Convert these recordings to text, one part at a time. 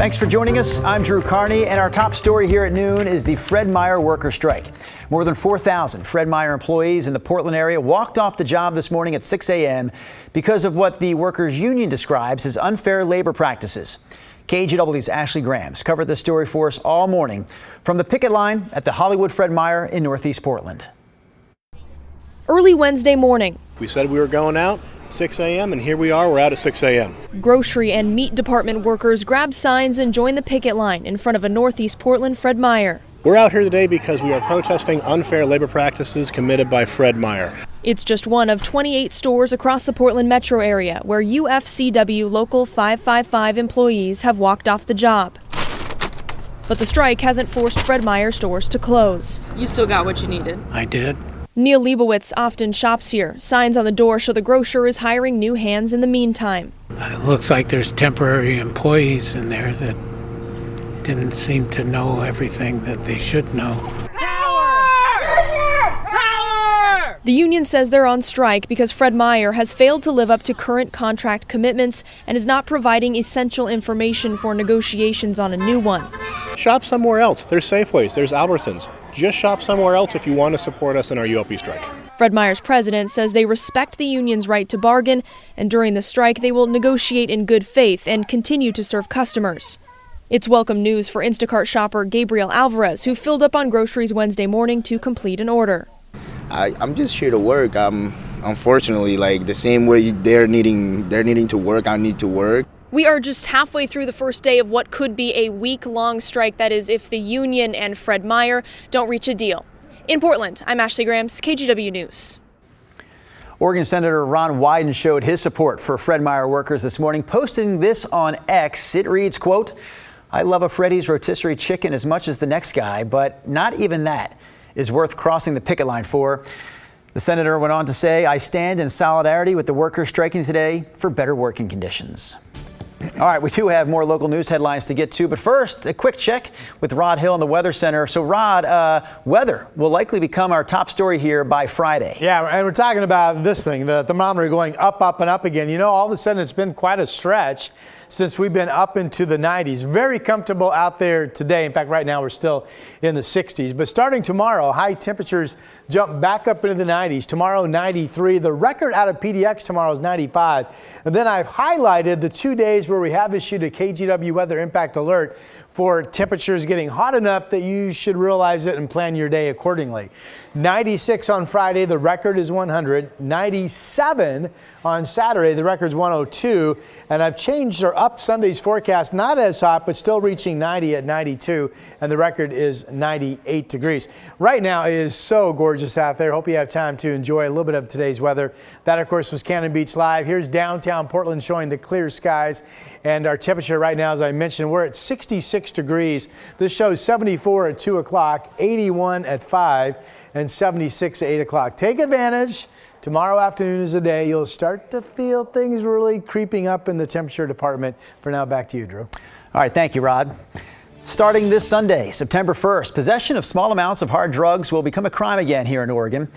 Thanks for joining us. I'm Drew Carney, and our top story here at noon is the Fred Meyer worker strike. More than 4,000 Fred Meyer employees in the Portland area walked off the job this morning at 6 a.m. because of what the workers' union describes as unfair labor practices. KGW's Ashley Grahams covered this story for us all morning from the picket line at the Hollywood Fred Meyer in Northeast Portland. Early Wednesday morning. We said we were going out 6 a.m. and here we are, we're out at 6 a.m. Grocery and meat department workers grabbed signs and joined the picket line in front of a Northeast Portland Fred Meyer. We're out here today because we are protesting unfair labor practices committed by Fred Meyer. It's just one of 28 stores across the Portland metro area where UFCW Local 555 employees have walked off the job. But the strike hasn't forced Fred Meyer stores to close. You still got what you needed? I did. Neil Leibowitz often shops here. Signs on the door show the grocer is hiring new hands in the meantime. It looks like there's temporary employees in there that didn't seem to know everything that they should know. Power! The union says they're on strike because Fred Meyer has failed to live up to current contract commitments and is not providing essential information for negotiations on a new one. Shop somewhere else. There's Safeways, there's Albertsons. Just shop somewhere else if you want to support us in our UOP strike. Fred Meyer's president says they respect the union's right to bargain, and during the strike they will negotiate in good faith and continue to serve customers. It's welcome news for Instacart shopper Gabriel Alvarez, who filled up on groceries Wednesday morning to complete an order. I'm just here to work. Unfortunately, like the same way they're needing to work, I need to work. We are just halfway through the first day of what could be a week-long strike. That is, if the union and Fred Meyer don't reach a deal. In Portland, I'm Ashley Grahams, KGW News. Oregon Senator Ron Wyden showed his support for Fred Meyer workers this morning, posting this on X. It reads, quote, "I love a Freddy's rotisserie chicken as much as the next guy, but not even that is worth crossing the picket line for." The senator went on to say, "I stand in solidarity with the workers striking today for better working conditions." All right, we do have more local news headlines to get to, but first, a quick check with Rod Hill in the Weather Center. So, Rod, weather will likely become our top story here by Friday. Yeah, and we're talking about this thing, the thermometer going up, up, and up again. You know, all of a sudden, it's been quite a stretch since we've been up into the 90s. Very comfortable out there today. In fact, right now, we're still in the 60s. But starting tomorrow, high temperatures jump back up into the 90s. Tomorrow, 93. The record out of PDX tomorrow is 95. And then I've highlighted the 2 days where we have issued a KGW weather impact alert for temperatures getting hot enough that you should realize it and plan your day accordingly. 96 on Friday, the record is 100. 97 on Saturday, the record is 102. And I've changed or up Sunday's forecast, not as hot, but still reaching 90 at 92. And the record is 98 degrees. Right now, it is so gorgeous out there. Hope you have time to enjoy a little bit of today's weather. That, of course, was Cannon Beach Live. Here's downtown Portland showing the clear skies. And our temperature right now, as I mentioned, we're at 66 degrees. This shows 74 at 2 o'clock, 81 at 5, and 76 at 8 o'clock. Take advantage. Tomorrow afternoon is the day you'll start to feel things really creeping up in the temperature department. For now, back to you, Drew. All right, thank you, Rod. Starting this Sunday, September 1st, possession of small amounts of hard drugs will become a crime again here in Oregon.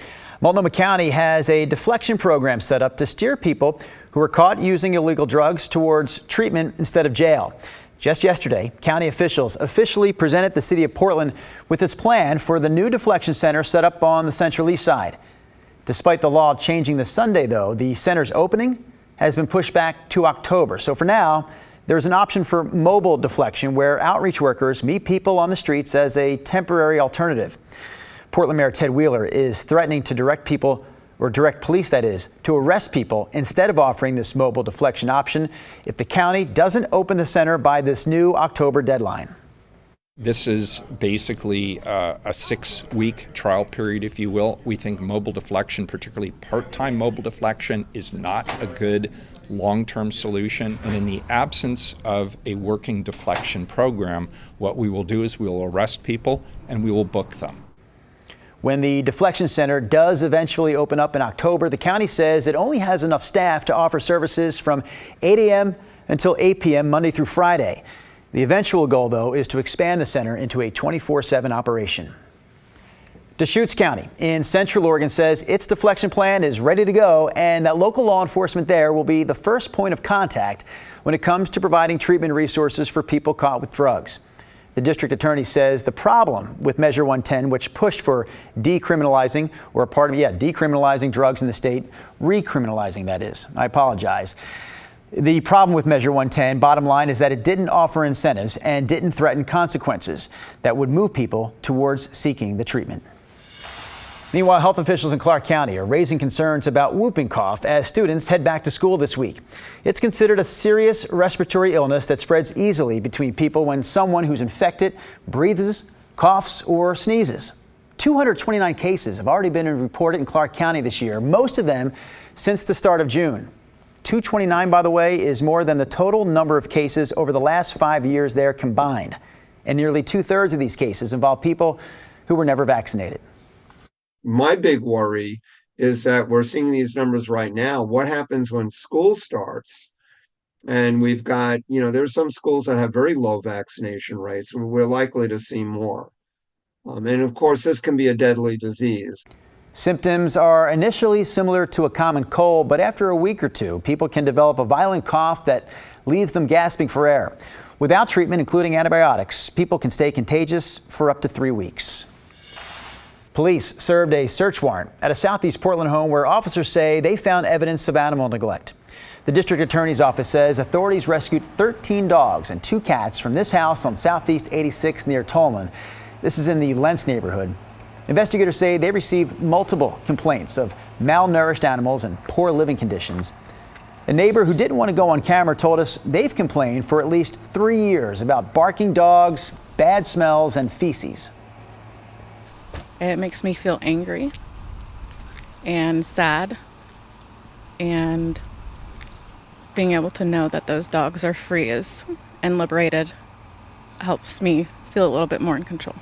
Multnomah County has a deflection program set up to steer people who are caught using illegal drugs towards treatment instead of jail. Just yesterday, county officials officially presented the city of Portland with its plan for the new deflection center set up on the Central East Side. Despite the law changing this Sunday, though, the center's opening has been pushed back to October. So for now, there's an option for mobile deflection where outreach workers meet people on the streets as a temporary alternative. Portland Mayor Ted Wheeler is threatening to direct police, that is, to arrest people instead of offering this mobile deflection option if the county doesn't open the center by this new October deadline. This is basically a 6-week trial period, if you will. We think mobile deflection, particularly part-time mobile deflection, is not a good long-term solution. And in the absence of a working deflection program, what we will do is we will arrest people and we will book them. When the deflection center does eventually open up in October, the county says it only has enough staff to offer services from 8 a.m. until 8 p.m. Monday through Friday. The eventual goal, though, is to expand the center into a 24/7 operation. Deschutes County in Central Oregon says its deflection plan is ready to go and that local law enforcement there will be the first point of contact when it comes to providing treatment resources for people caught with drugs. The district attorney says the problem with Measure 110, which pushed for decriminalizing decriminalizing drugs in the state, recriminalizing that is. I apologize. The problem with Measure 110, bottom line, is that it didn't offer incentives and didn't threaten consequences that would move people towards seeking the treatment. Meanwhile, health officials in Clark County are raising concerns about whooping cough as students head back to school this week. It's considered a serious respiratory illness that spreads easily between people when someone who's infected breathes, coughs, or sneezes. 229 cases have already been reported in Clark County this year, most of them since the start of June. 229, by the way, is more than the total number of cases over the last 5 years there combined. And nearly 2/3 of these cases involve people who were never vaccinated. My big worry is that we're seeing these numbers right now. What happens when school starts? And we've got, there's some schools that have very low vaccination rates. We're likely to see more. And of course, this can be a deadly disease. Symptoms are initially similar to a common cold, but after a week or two, people can develop a violent cough that leaves them gasping for air. Without treatment, including antibiotics, people can stay contagious for up to 3 weeks. Police served a search warrant at a Southeast Portland home where officers say they found evidence of animal neglect. The district attorney's office says authorities rescued 13 dogs and 2 cats from this house on Southeast 86 near Tolman. This is in the Lentz neighborhood. Investigators say they received multiple complaints of malnourished animals and poor living conditions. A neighbor who didn't want to go on camera told us they've complained for at least 3 years about barking dogs, bad smells, and feces. It makes me feel angry and sad, and being able to know that those dogs are free and liberated helps me feel a little bit more in control.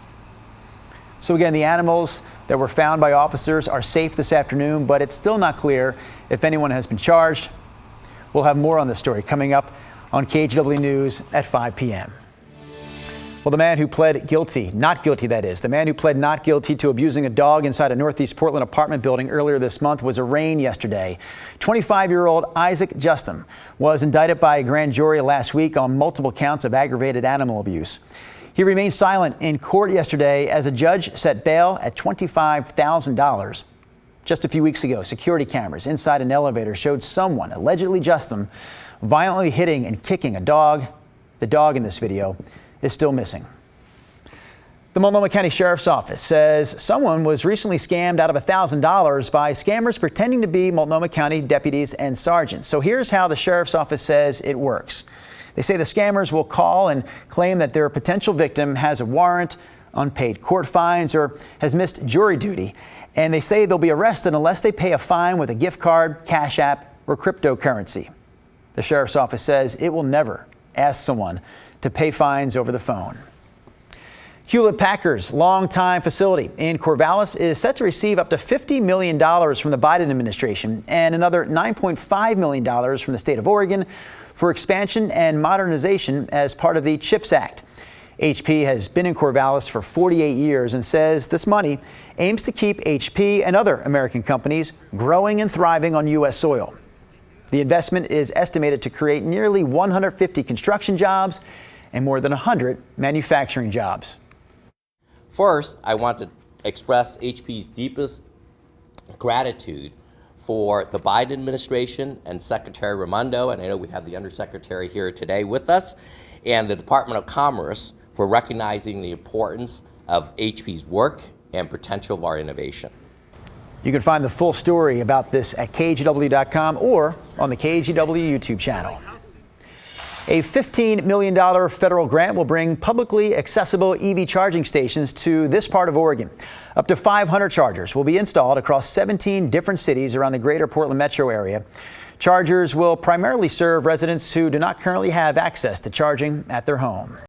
So again, the animals that were found by officers are safe this afternoon, but it's still not clear if anyone has been charged. We'll have more on this story coming up on KGW News at 5 p.m. Well, the man who pled guilty, not guilty that is, the man who pled not guilty to abusing a dog inside a Northeast Portland apartment building earlier this month was arraigned yesterday. 25-year-old Isaac Justin was indicted by a grand jury last week on multiple counts of aggravated animal abuse. He remained silent in court yesterday as a judge set bail at $25,000. Just a few weeks ago, security cameras inside an elevator showed someone, allegedly Justin, violently hitting and kicking a dog. The dog in this video is still missing. The Multnomah County Sheriff's Office says someone was recently scammed out of $1,000 by scammers pretending to be Multnomah County deputies and sergeants. So here's how the Sheriff's Office says it works. They say the scammers will call and claim that their potential victim has a warrant, unpaid court fines, or has missed jury duty. And they say they'll be arrested unless they pay a fine with a gift card, Cash App, or cryptocurrency. The Sheriff's Office says it will never ask someone to pay fines over the phone. Hewlett-Packard's longtime facility in Corvallis is set to receive up to $50 million from the Biden administration and another $9.5 million from the state of Oregon for expansion and modernization as part of the CHIPS Act. HP has been in Corvallis for 48 years and says this money aims to keep HP and other American companies growing and thriving on U.S. soil. The investment is estimated to create nearly 150 construction jobs and more than 100 manufacturing jobs. First, I want to express HP's deepest gratitude for the Biden administration and Secretary Raimondo, and I know we have the Undersecretary here today with us, and the Department of Commerce for recognizing the importance of HP's work and potential of our innovation. You can find the full story about this at KGW.com or on the KGW YouTube channel. A $15 million federal grant will bring publicly accessible EV charging stations to this part of Oregon. Up to 500 chargers will be installed across 17 different cities around the greater Portland metro area. Chargers will primarily serve residents who do not currently have access to charging at their home.